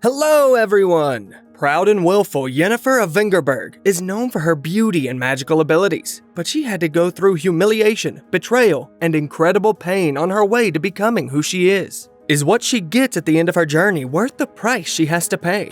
Hello, everyone! Proud and willful Yennefer of Vengerberg is known for her beauty and magical abilities, but she had to go through humiliation, betrayal, and incredible pain on her way to becoming who she is. Is what she gets at the end of her journey worth the price she has to pay?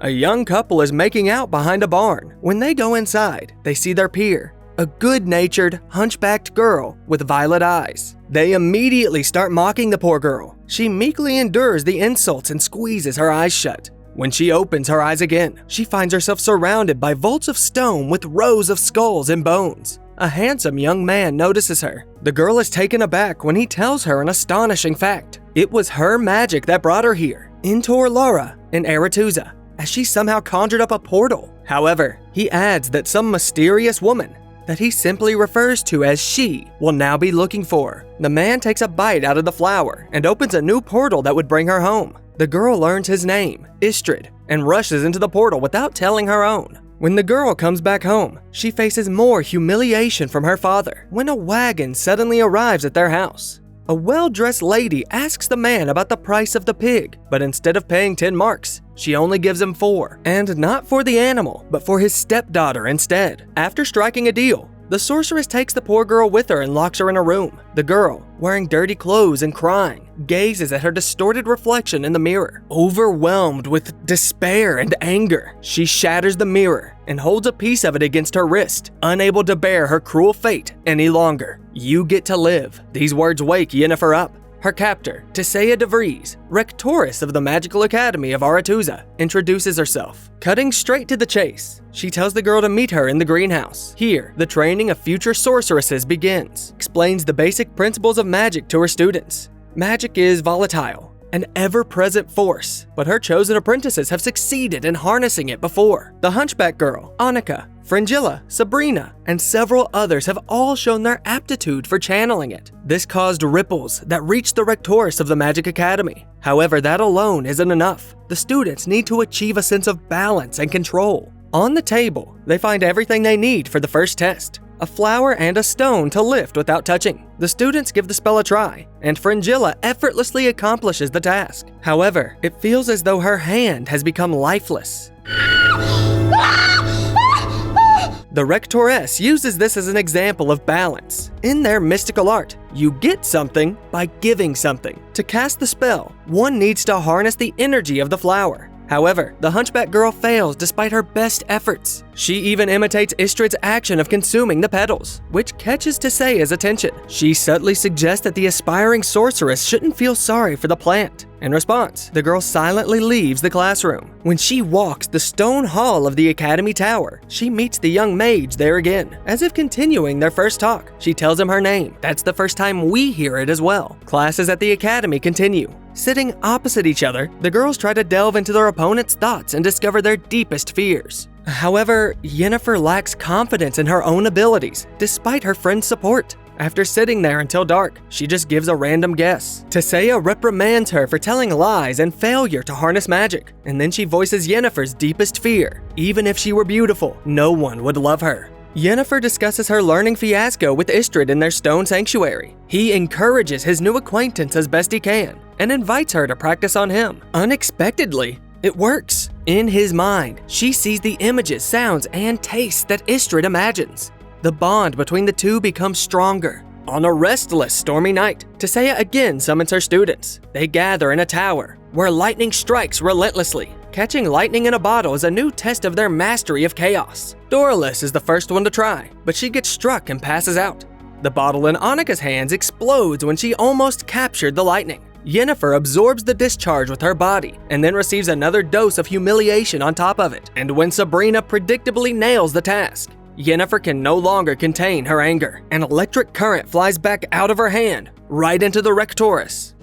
A young couple is making out behind a barn. When they go inside, they see their peer, a good-natured, hunchbacked girl with violet eyes. They immediately start mocking the poor girl. She meekly endures the insults and squeezes her eyes shut. When she opens her eyes again, she finds herself surrounded by vaults of stone with rows of skulls and bones. A handsome young man notices her. The girl is taken aback when he tells her an astonishing fact. It was her magic that brought her here, into Orlara in Aretuza, as she somehow conjured up a portal. However, he adds that some mysterious woman that he simply refers to as she will now be looking for. The man takes a bite out of the flower and opens a new portal that would bring her home. The girl learns his name, Istrid, and rushes into the portal without telling her own. When the girl comes back home, she faces more humiliation from her father when a wagon suddenly arrives at their house. A well-dressed lady asks the man about the price of the pig, but instead of paying 10 marks, she only gives him 4, and not for the animal, but for his stepdaughter instead. After striking a deal, the sorceress takes the poor girl with her and locks her in a room. The girl, wearing dirty clothes and crying, gazes at her distorted reflection in the mirror. Overwhelmed with despair and anger, she shatters the mirror and holds a piece of it against her wrist, unable to bear her cruel fate any longer. "You get to live." These words wake Yennefer up. Her captor, Tisea de Vries, rectoress of the Magical Academy of Aretuza, introduces herself. Cutting straight to the chase, she tells the girl to meet her in the greenhouse. Here, the training of future sorceresses begins. Explains the basic principles of magic to her students. Magic is volatile, an ever-present force, but her chosen apprentices have succeeded in harnessing it before. The hunchback girl, Annika, Fringilla, Sabrina, and several others have all shown their aptitude for channeling it. This caused ripples that reached the rectoress of the Magic Academy. However, that alone isn't enough. The students need to achieve a sense of balance and control. On the table, they find everything they need for the first test: a flower and a stone to lift without touching. The students give the spell a try, and Fringilla effortlessly accomplishes the task. However, it feels as though her hand has become lifeless. The rectoress uses this as an example of balance. In their mystical art, you get something by giving something. To cast the spell, one needs to harness the energy of the flower. However, the hunchback girl fails despite her best efforts. She even imitates Istrid's action of consuming the petals, which catches Tisea's attention. She subtly suggests that the aspiring sorceress shouldn't feel sorry for the plant. In response, the girl silently leaves the classroom. When she walks the stone hall of the academy tower, she meets the young mage there again. As if continuing their first talk, she tells him her name. That's the first time we hear it as well. Classes at the academy continue. Sitting opposite each other, the girls try to delve into their opponent's thoughts and discover their deepest fears. However, Yennefer lacks confidence in her own abilities, despite her friend's support. After sitting there until dark, she just gives a random guess. Tisea reprimands her for telling lies and failure to harness magic, and then she voices Yennefer's deepest fear. Even if she were beautiful, no one would love her. Yennefer discusses her learning fiasco with Istrid in their stone sanctuary. He encourages his new acquaintance as best he can, and invites her to practice on him. Unexpectedly, it works. In his mind, she sees the images, sounds, and tastes that Istrid imagines. The bond between the two becomes stronger. On a restless, stormy night, Tisea again summons her students. They gather in a tower, where lightning strikes relentlessly. Catching lightning in a bottle is a new test of their mastery of chaos. Doralus is the first one to try, but she gets struck and passes out. The bottle in Annika's hands explodes when she almost captured the lightning. Yennefer absorbs the discharge with her body, and then receives another dose of humiliation on top of it. And when Sabrina predictably nails the task, Yennefer can no longer contain her anger. An electric current flies back out of her hand, right into the rectoress.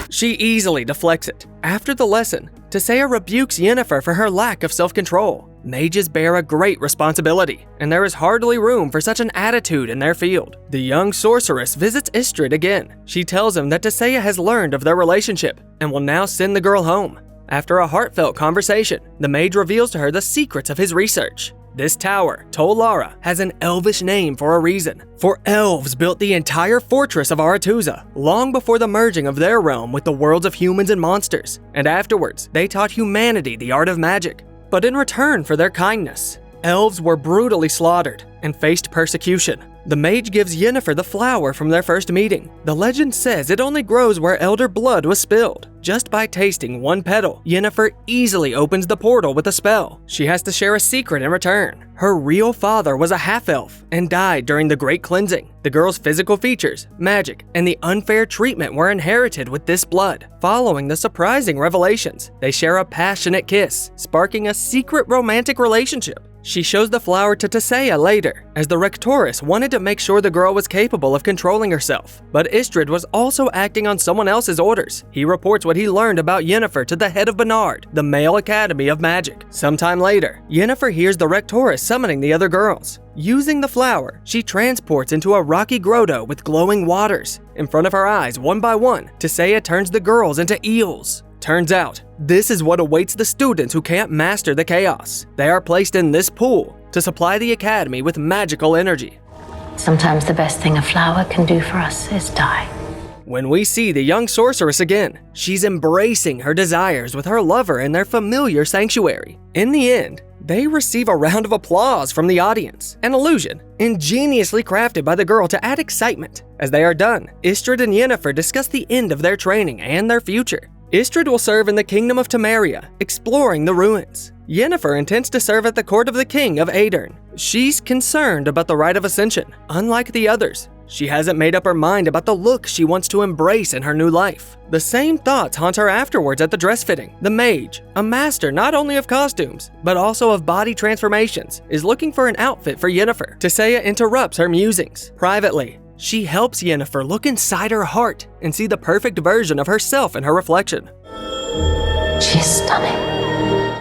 She easily deflects it. After the lesson, Tisea rebukes Yennefer for her lack of self-control. Mages bear a great responsibility, and there is hardly room for such an attitude in their field. The young sorceress visits Istrid again. She tells him that Tisea has learned of their relationship, and will now send the girl home. After a heartfelt conversation, the mage reveals to her the secrets of his research. This tower, Tol Lara, has an elvish name for a reason, for elves built the entire fortress of Aretuza long before the merging of their realm with the worlds of humans and monsters, and afterwards they taught humanity the art of magic. But in return for their kindness, elves were brutally slaughtered and faced persecution. The mage gives Yennefer the flower from their first meeting. The legend says it only grows where elder blood was spilled. Just by tasting one petal, Yennefer easily opens the portal with a spell. She has to share a secret in return. Her real father was a half-elf and died during the Great Cleansing. The girl's physical features, magic, and the unfair treatment were inherited with this blood. Following the surprising revelations, they share a passionate kiss, sparking a secret romantic relationship. She shows the flower to Tissaia later, as the Rectoress wanted to make sure the girl was capable of controlling herself. But Istredd was also acting on someone else's orders. He reports what he learned about Yennefer to the head of Bernard, the male academy of magic. Sometime later, Yennefer hears the Rectoress summoning the other girls. Using the flower, she transports into a rocky grotto with glowing waters. In front of her eyes, one by one, Tissaia turns the girls into eels. Turns out, this is what awaits the students who can't master the chaos. They are placed in this pool to supply the academy with magical energy. Sometimes the best thing a flower can do for us is die. When we see the young sorceress again, she's embracing her desires with her lover in their familiar sanctuary. In the end, they receive a round of applause from the audience, an illusion ingeniously crafted by the girl to add excitement. As they are done, Istredd and Yennefer discuss the end of their training and their future. Istredd will serve in the kingdom of Temeria, exploring the ruins. Yennefer intends to serve at the court of the king of Aedirn. She's concerned about the rite of ascension. Unlike the others, she hasn't made up her mind about the look she wants to embrace in her new life. The same thoughts haunt her afterwards at the dress fitting. The mage, a master not only of costumes, but also of body transformations, is looking for an outfit for Yennefer. Tissaia interrupts her musings. Privately, she helps Yennefer look inside her heart and see the perfect version of herself in her reflection. She's stunning.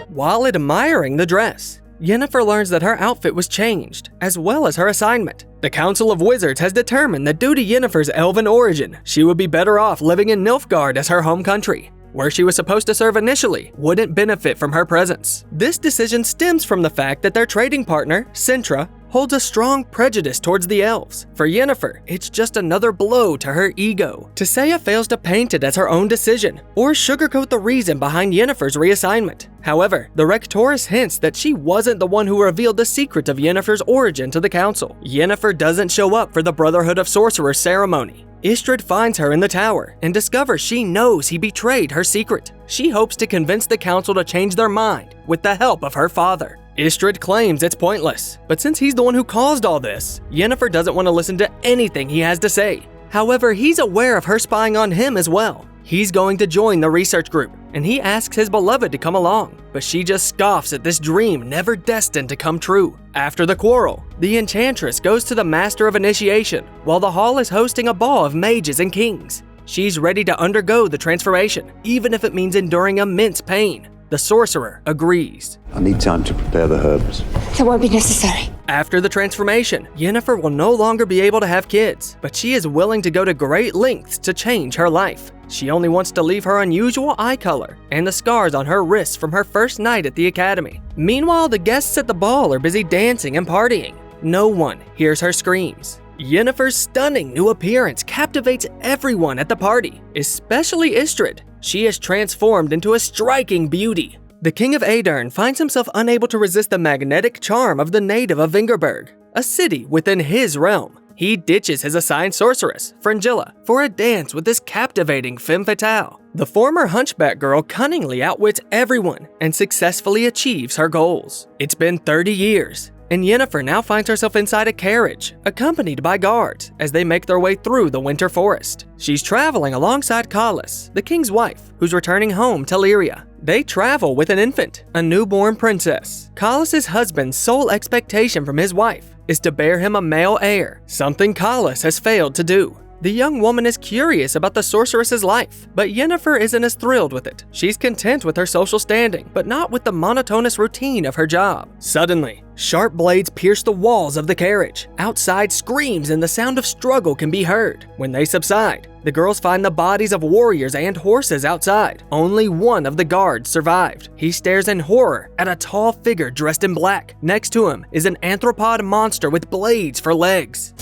While admiring the dress, Yennefer learns that her outfit was changed, as well as her assignment. The Council of Wizards has determined that due to Yennefer's elven origin, she would be better off living in Nilfgaard as her home country. Where she was supposed to serve initially wouldn't benefit from her presence. This decision stems from the fact that their trading partner, Cintra, holds a strong prejudice towards the elves. For Yennefer, it's just another blow to her ego. Tissaia fails to paint it as her own decision, or sugarcoat the reason behind Yennefer's reassignment. However, the Rectoress hints that she wasn't the one who revealed the secret of Yennefer's origin to the council. Yennefer doesn't show up for the Brotherhood of Sorcerers ceremony. Istredd finds her in the tower and discovers she knows he betrayed her secret. She hopes to convince the council to change their mind with the help of her father. Istredd claims it's pointless, but since he's the one who caused all this, Yennefer doesn't want to listen to anything he has to say. However, he's aware of her spying on him as well. He's going to join the research group, and he asks his beloved to come along, but she just scoffs at this dream never destined to come true. After the quarrel, the enchantress goes to the Master of Initiation, while the hall is hosting a ball of mages and kings. She's ready to undergo the transformation, even if it means enduring immense pain. The sorcerer agrees. I need time to prepare the herbs. That won't be necessary. After the transformation, Yennefer will no longer be able to have kids, but she is willing to go to great lengths to change her life. She only wants to leave her unusual eye color and the scars on her wrists from her first night at the academy. Meanwhile, the guests at the ball are busy dancing and partying. No one hears her screams. Yennefer's stunning new appearance captivates everyone at the party, especially Istredd. She is transformed into a striking beauty. The king of Aedirn finds himself unable to resist the magnetic charm of the native of Vingerberg, a city within his realm. He ditches his assigned sorceress, Fringilla, for a dance with this captivating femme fatale. The former hunchback girl cunningly outwits everyone and successfully achieves her goals. It's been 30 years, and Yennefer now finds herself inside a carriage, accompanied by guards, as they make their way through the winter forest. She's traveling alongside Kalis, the king's wife, who's returning home to Lyria. They travel with an infant, a newborn princess. Kalis' husband's sole expectation from his wife is to bear him a male heir, something Kalis has failed to do. The young woman is curious about the sorceress's life, but Yennefer isn't as thrilled with it. She's content with her social standing, but not with the monotonous routine of her job. Suddenly, sharp blades pierce the walls of the carriage. Outside, screams and the sound of struggle can be heard. When they subside, the girls find the bodies of warriors and horses outside. Only one of the guards survived. He stares in horror at a tall figure dressed in black. Next to him is an anthropod monster with blades for legs.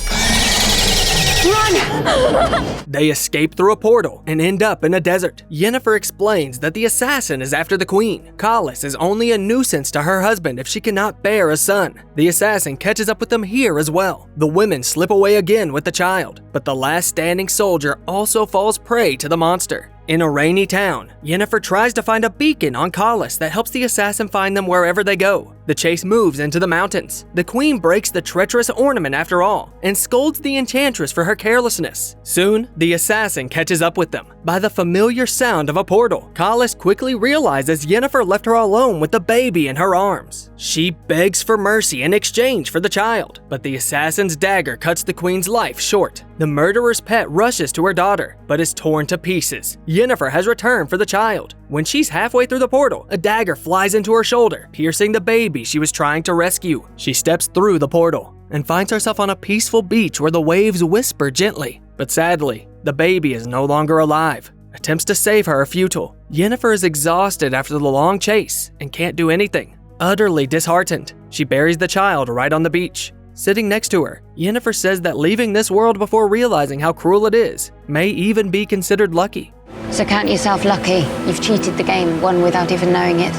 Run! They escape through a portal and end up in a desert. Yennefer explains that the assassin is after the queen. Kalis is only a nuisance to her husband if she cannot bear a son. The assassin catches up with them here as well. The women slip away again with the child, but the last standing soldier also falls prey to the monster. In a rainy town, Yennefer tries to find a beacon on Kalis that helps the assassin find them wherever they go. The chase moves into the mountains. The queen breaks the treacherous ornament after all, and scolds the enchantress for her carelessness. Soon, the assassin catches up with them. By the familiar sound of a portal, Kalis quickly realizes Yennefer left her alone with the baby in her arms. She begs for mercy in exchange for the child, but the assassin's dagger cuts the queen's life short. The murderer's pet rushes to her daughter, but is torn to pieces. Yennefer has returned for the child. When she's halfway through the portal, a dagger flies into her shoulder, piercing the baby she was trying to rescue. She steps through the portal and finds herself on a peaceful beach where the waves whisper gently. But sadly, the baby is no longer alive. Attempts to save her are futile. Yennefer is exhausted after the long chase and can't do anything. Utterly disheartened, she buries the child right on the beach. Sitting next to her, Yennefer says that leaving this world before realizing how cruel it is may even be considered lucky. So count yourself lucky. You've cheated the game, won without even knowing it.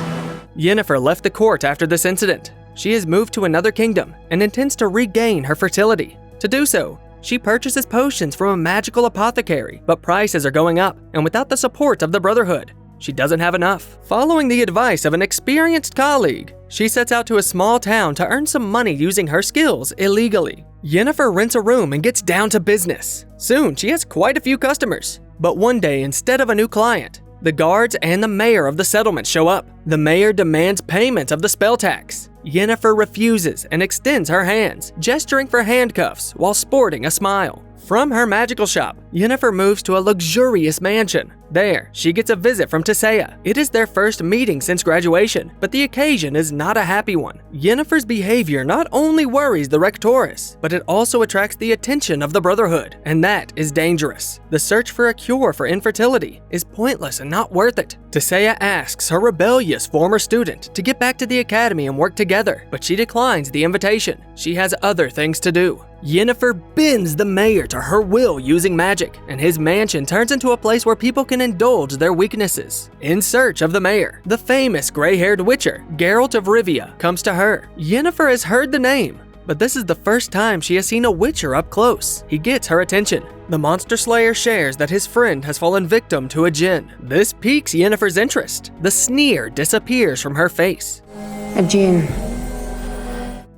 Yennefer left the court after this incident. She has moved to another kingdom and intends to regain her fertility. To do so, she purchases potions from a magical apothecary, but prices are going up, and without the support of the Brotherhood, she doesn't have enough. Following the advice of an experienced colleague, she sets out to a small town to earn some money using her skills illegally. Yennefer rents a room and gets down to business. Soon, she has quite a few customers. But one day, instead of a new client, the guards and the mayor of the settlement show up. The mayor demands payment of the spell tax. Yennefer refuses and extends her hands, gesturing for handcuffs while sporting a smile. From her magical shop, Yennefer moves to a luxurious mansion. There, she gets a visit from Tisea. It is their first meeting since graduation, but the occasion is not a happy one. Yennefer's behavior not only worries the Rectoress, but it also attracts the attention of the Brotherhood, and that is dangerous. The search for a cure for infertility is pointless and not worth it. Tisea asks her rebellious former student to get back to the academy and work together, but she declines the invitation. She has other things to do. Yennefer bends the mayor to her will using magic, and his mansion turns into a place where people can indulge their weaknesses. In search of the mayor, the famous gray-haired witcher, Geralt of Rivia, comes to her. Yennefer has heard the name, but this is the first time she has seen a witcher up close. He gets her attention. The monster slayer shares that his friend has fallen victim to a djinn. This piques Yennefer's interest. The sneer disappears from her face. A djinn.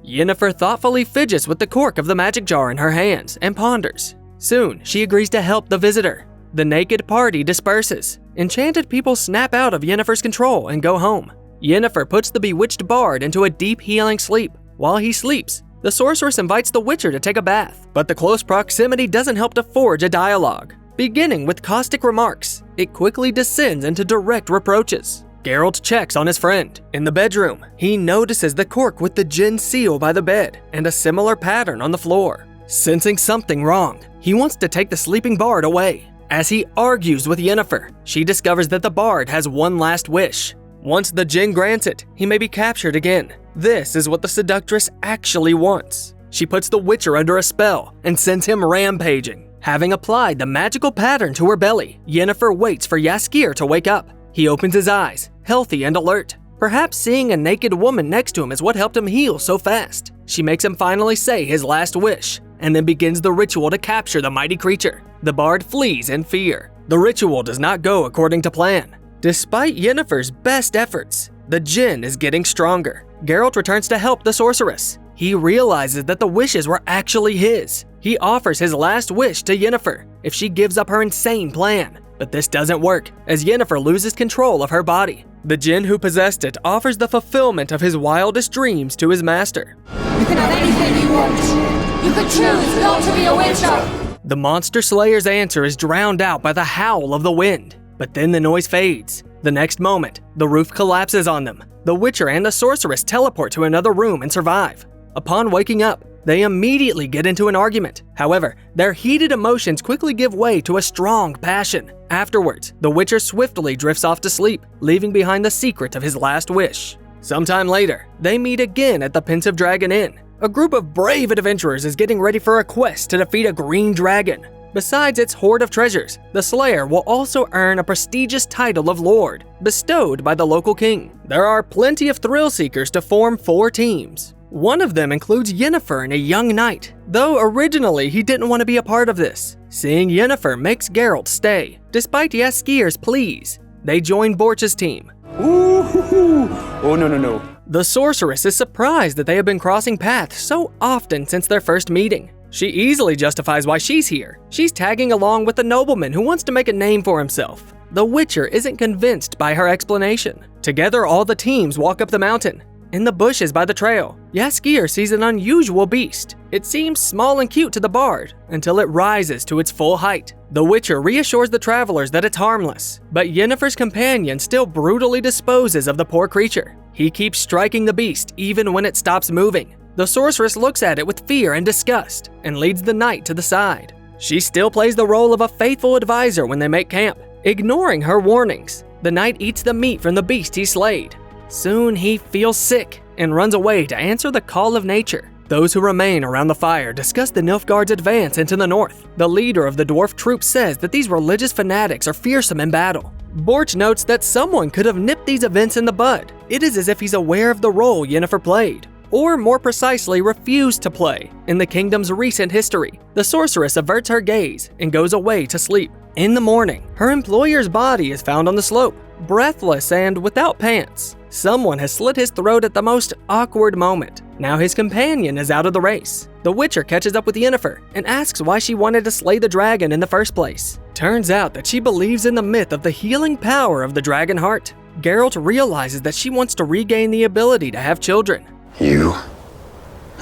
Yennefer thoughtfully fidgets with the cork of the magic jar in her hands and ponders. Soon, she agrees to help the visitor. The naked party disperses. Enchanted people snap out of Yennefer's control and go home. Yennefer puts the bewitched bard into a deep healing sleep. While he sleeps, the sorceress invites the witcher to take a bath, but the close proximity doesn't help to forge a dialogue. Beginning with caustic remarks, it quickly descends into direct reproaches. Geralt checks on his friend. In the bedroom, he notices the cork with the djinn seal by the bed and a similar pattern on the floor. Sensing something wrong, he wants to take the sleeping bard away. As he argues with Yennefer, she discovers that the bard has one last wish. Once the djinn grants it, he may be captured again. This is what the seductress actually wants. She puts the witcher under a spell and sends him rampaging. Having applied the magical pattern to her belly, Yennefer waits for Jaskier to wake up. He opens his eyes, healthy and alert. Perhaps seeing a naked woman next to him is what helped him heal so fast. She makes him finally say his last wish, and then begins the ritual to capture the mighty creature. The bard flees in fear. The ritual does not go according to plan. Despite Yennefer's best efforts, the djinn is getting stronger. Geralt returns to help the sorceress. He realizes that the wishes were actually his. He offers his last wish to Yennefer if she gives up her insane plan. But this doesn't work, as Yennefer loses control of her body. The djinn who possessed it offers the fulfillment of his wildest dreams to his master. You can have anything you want. You could choose not to be a witcher. The monster slayer's answer is drowned out by the howl of the wind, but then the noise fades. The next moment, the roof collapses on them. The Witcher and the sorceress teleport to another room and survive. Upon waking up, they immediately get into an argument. However, their heated emotions quickly give way to a strong passion. Afterwards, the Witcher swiftly drifts off to sleep, leaving behind the secret of his last wish. Sometime later, they meet again at the Pensive Dragon Inn. A group of brave adventurers is getting ready for a quest to defeat a green dragon. Besides its hoard of treasures, the Slayer will also earn a prestigious title of Lord, bestowed by the local king. There are plenty of thrill seekers to form 4 teams. One of them includes Yennefer and a young knight, though originally he didn't want to be a part of this. Seeing Yennefer makes Geralt stay, despite Jaskier's pleas. They join Borch's team. Oh, no. The sorceress is surprised that they have been crossing paths so often since their first meeting. She easily justifies why she's here. She's tagging along with the nobleman who wants to make a name for himself. The Witcher isn't convinced by her explanation. Together, all the teams walk up the mountain. In the bushes by the trail, Jaskier sees an unusual beast. It seems small and cute to the bard, until it rises to its full height. The Witcher reassures the travelers that it's harmless, but Yennefer's companion still brutally disposes of the poor creature. He keeps striking the beast even when it stops moving. The sorceress looks at it with fear and disgust, and leads the knight to the side. She still plays the role of a faithful advisor when they make camp. Ignoring her warnings, the knight eats the meat from the beast he slayed. Soon he feels sick and runs away to answer the call of nature. Those who remain around the fire discuss the Nilfgaard's advance into the north. The leader of the dwarf troop says that these religious fanatics are fearsome in battle. Borch notes that someone could have nipped these events in the bud. It is as if he's aware of the role Yennefer played, or more precisely refused to play, in the kingdom's recent history. The sorceress averts her gaze and goes away to sleep. In the morning, her employer's body is found on the slope, breathless and without pants. Someone has slit his throat at the most awkward moment. Now his companion is out of the race. The Witcher catches up with Yennefer and asks why she wanted to slay the dragon in the first place. Turns out that she believes in the myth of the healing power of the dragon heart. Geralt realizes that she wants to regain the ability to have children. You,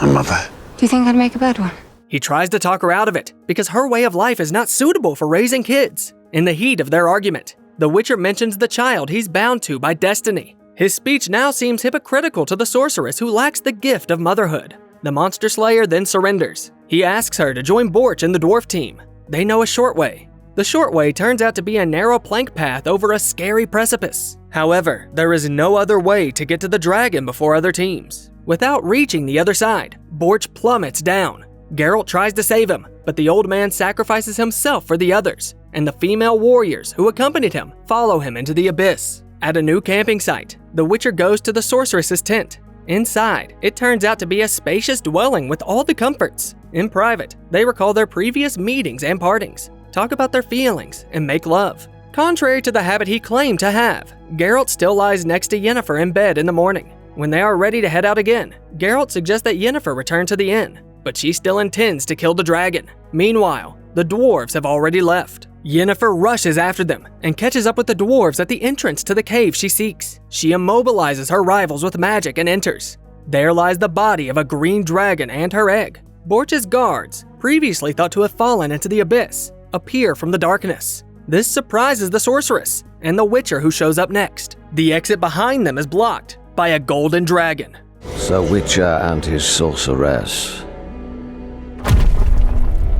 a mother. Do you think I'd make a bad one? He tries to talk her out of it because her way of life is not suitable for raising kids. In the heat of their argument, the Witcher mentions the child he's bound to by destiny. His speech now seems hypocritical to the sorceress who lacks the gift of motherhood. The monster slayer then surrenders. He asks her to join Borch and the dwarf team. They know a short way. The short way turns out to be a narrow plank path over a scary precipice. However, there is no other way to get to the dragon before other teams. Without reaching the other side, Borch plummets down. Geralt tries to save him, but the old man sacrifices himself for the others, and the female warriors who accompanied him follow him into the abyss. At a new camping site, the Witcher goes to the sorceress's tent. Inside, it turns out to be a spacious dwelling with all the comforts. In private, they recall their previous meetings and partings, talk about their feelings, and make love. Contrary to the habit he claimed to have, Geralt still lies next to Yennefer in bed in the morning. When they are ready to head out again, Geralt suggests that Yennefer return to the inn, but she still intends to kill the dragon. Meanwhile, the dwarves have already left. Yennefer rushes after them and catches up with the dwarves at the entrance to the cave she seeks. She immobilizes her rivals with magic and enters. There lies the body of a green dragon and her egg. Borch's guards, previously thought to have fallen into the abyss, appear from the darkness. This surprises the sorceress and the Witcher who shows up next. The exit behind them is blocked by a golden dragon. The Witcher and his sorceress.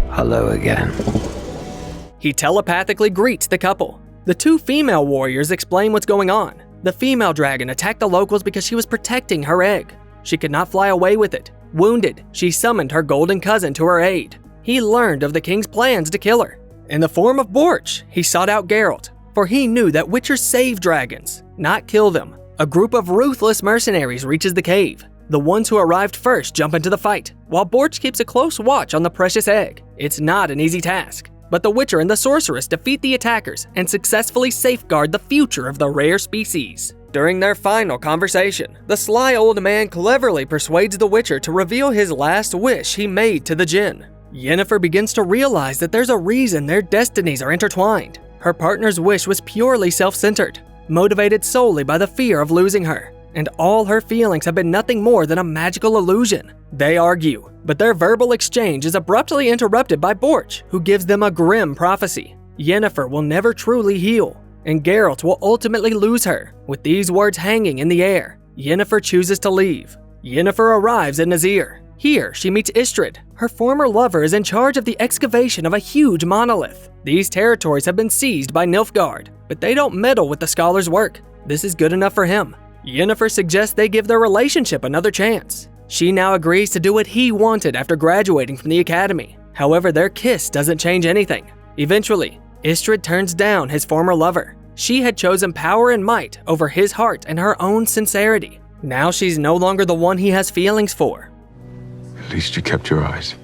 Hello again. He telepathically greets the couple. The two female warriors explain what's going on. The female dragon attacked the locals because she was protecting her egg. She could not fly away with it. Wounded, she summoned her golden cousin to her aid. He learned of the king's plans to kill her. In the form of Borch, he sought out Geralt, for he knew that Witchers save dragons, not kill them. A group of ruthless mercenaries reaches the cave. The ones who arrived first jump into the fight, while Borch keeps a close watch on the precious egg. It's not an easy task, but the Witcher and the sorceress defeat the attackers and successfully safeguard the future of the rare species. During their final conversation, the sly old man cleverly persuades the Witcher to reveal his last wish he made to the djinn. Yennefer begins to realize that there's a reason their destinies are intertwined. Her partner's wish was purely self-centered, motivated solely by the fear of losing her, and all her feelings have been nothing more than a magical illusion. They argue, but their verbal exchange is abruptly interrupted by Borch, who gives them a grim prophecy. Yennefer will never truly heal, and Geralt will ultimately lose her. With these words hanging in the air, Yennefer chooses to leave. Yennefer arrives at Nazir. Here, she meets Istrid. Her former lover is in charge of the excavation of a huge monolith. These territories have been seized by Nilfgaard, but they don't meddle with the scholar's work. This is good enough for him. Yennefer suggests they give their relationship another chance. She now agrees to do what he wanted after graduating from the academy. However, their kiss doesn't change anything. Eventually, Istrid turns down his former lover. She had chosen power and might over his heart and her own sincerity. Now she's no longer the one he has feelings for. At least you kept your eyes.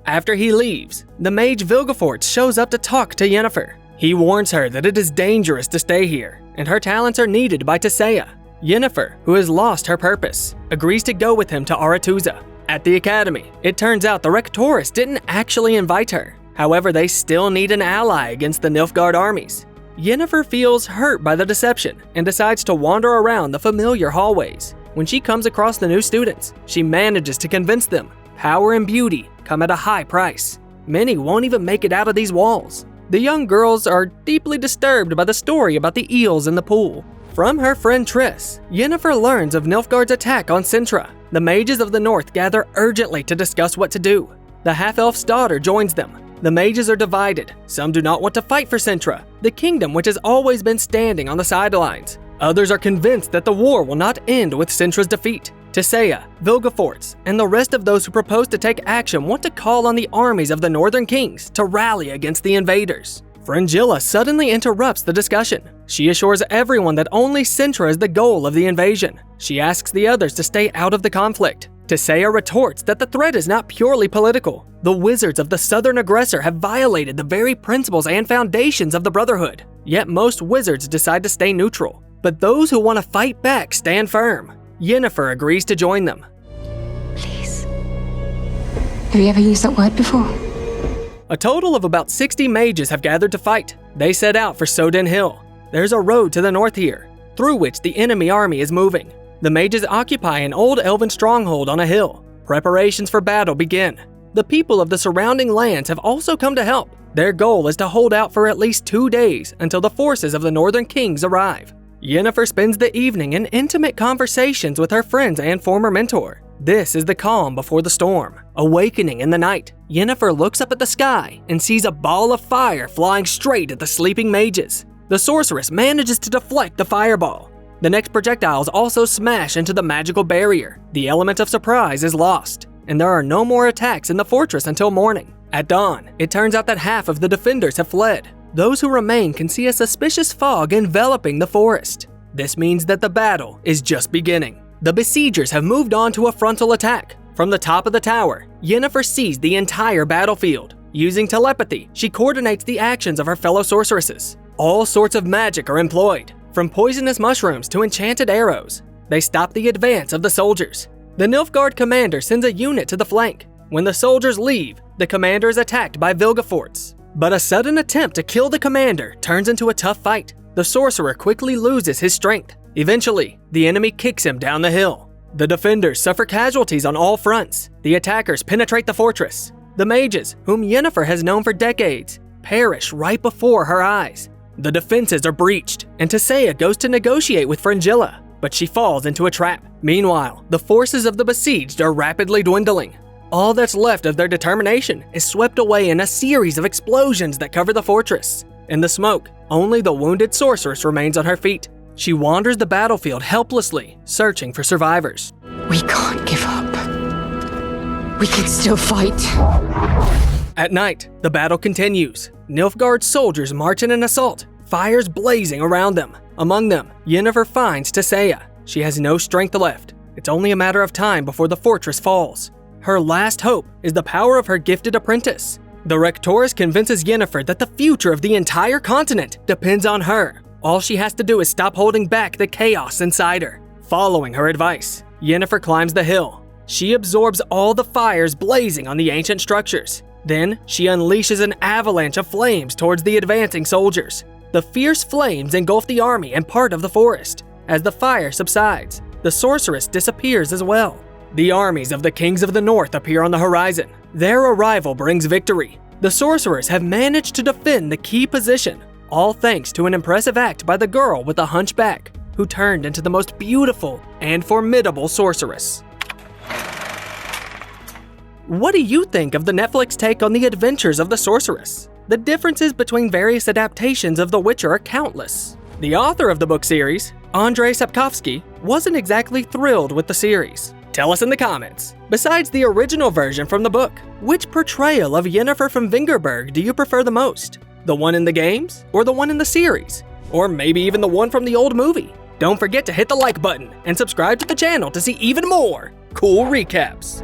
After he leaves, the mage Vilgefortz shows up to talk to Yennefer. He warns her that it is dangerous to stay here, and her talents are needed by Tissaia. Yennefer, who has lost her purpose, agrees to go with him to Aretuza. At the academy, it turns out the Rectoress didn't actually invite her. However, they still need an ally against the Nilfgaard armies. Yennefer feels hurt by the deception and decides to wander around the familiar hallways. When she comes across the new students, she manages to convince them power and beauty come at a high price. Many won't even make it out of these walls. The young girls are deeply disturbed by the story about the eels in the pool. From her friend Triss, Yennefer learns of Nilfgaard's attack on Cintra. The mages of the north gather urgently to discuss what to do. The half-elf's daughter joins them. The mages are divided. Some do not want to fight for Cintra, the kingdom which has always been standing on the sidelines. Others are convinced that the war will not end with Cintra's defeat. Tissaia, Vilgefortz, and the rest of those who propose to take action want to call on the armies of the northern kings to rally against the invaders. Fringilla suddenly interrupts the discussion. She assures everyone that only Cintra is the goal of the invasion. She asks the others to stay out of the conflict. Tissaia retorts that the threat is not purely political. The wizards of the southern aggressor have violated the very principles and foundations of the Brotherhood. Yet most wizards decide to stay neutral. But those who want to fight back stand firm. Yennefer agrees to join them. Please. Have you ever used that word before? A total of about 60 mages have gathered to fight. They set out for Soden Hill. There's a road to the north here, through which the enemy army is moving. The mages occupy an old elven stronghold on a hill. Preparations for battle begin. The people of the surrounding lands have also come to help. Their goal is to hold out for at least 2 days until the forces of the northern kings arrive. Yennefer spends the evening in intimate conversations with her friends and former mentor. This is the calm before the storm. Awakening in the night, Yennefer looks up at the sky and sees a ball of fire flying straight at the sleeping mages. The sorceress manages to deflect the fireball. The next projectiles also smash into the magical barrier. The element of surprise is lost, and there are no more attacks in the fortress until morning. At dawn, it turns out that half of the defenders have fled. Those who remain can see a suspicious fog enveloping the forest. This means that the battle is just beginning. The besiegers have moved on to a frontal attack. From the top of the tower, Yennefer sees the entire battlefield. Using telepathy, she coordinates the actions of her fellow sorceresses. All sorts of magic are employed, from poisonous mushrooms to enchanted arrows. They stop the advance of the soldiers. The Nilfgaard commander sends a unit to the flank. When the soldiers leave, the commander is attacked by Vilgefortz. But a sudden attempt to kill the commander turns into a tough fight. The sorcerer quickly loses his strength. Eventually, the enemy kicks him down the hill. The defenders suffer casualties on all fronts. The attackers penetrate the fortress. The mages, whom Yennefer has known for decades, perish right before her eyes. The defenses are breached, and Tissaia goes to negotiate with Fringilla, but she falls into a trap. Meanwhile, the forces of the besieged are rapidly dwindling. All that's left of their determination is swept away in a series of explosions that cover the fortress. In the smoke, only the wounded sorceress remains on her feet. She wanders the battlefield helplessly, searching for survivors. We can't give up. We can still fight. At night, the battle continues. Nilfgaard's soldiers march in an assault, fires blazing around them. Among them, Yennefer finds Tissaia. She has no strength left. It's only a matter of time before the fortress falls. Her last hope is the power of her gifted apprentice. The Rectoress convinces Yennefer that the future of the entire continent depends on her. All she has to do is stop holding back the chaos inside her. Following her advice, Yennefer climbs the hill. She absorbs all the fires blazing on the ancient structures. Then, she unleashes an avalanche of flames towards the advancing soldiers. The fierce flames engulf the army and part of the forest. As the fire subsides, the sorceress disappears as well. The armies of the kings of the north appear on the horizon. Their arrival brings victory. The sorcerers have managed to defend the key position, all thanks to an impressive act by the girl with the hunchback, who turned into the most beautiful and formidable sorceress. What do you think of the Netflix take on the adventures of the sorceress? The differences between various adaptations of The Witcher are countless. The author of the book series, Andrzej Sapkowski, wasn't exactly thrilled with the series. Tell us in the comments. Besides the original version from the book, which portrayal of Yennefer from Vingerberg do you prefer the most? The one in the games or the one in the series? Or maybe even the one from the old movie? Don't forget to hit the like button and subscribe to the channel to see even more cool recaps.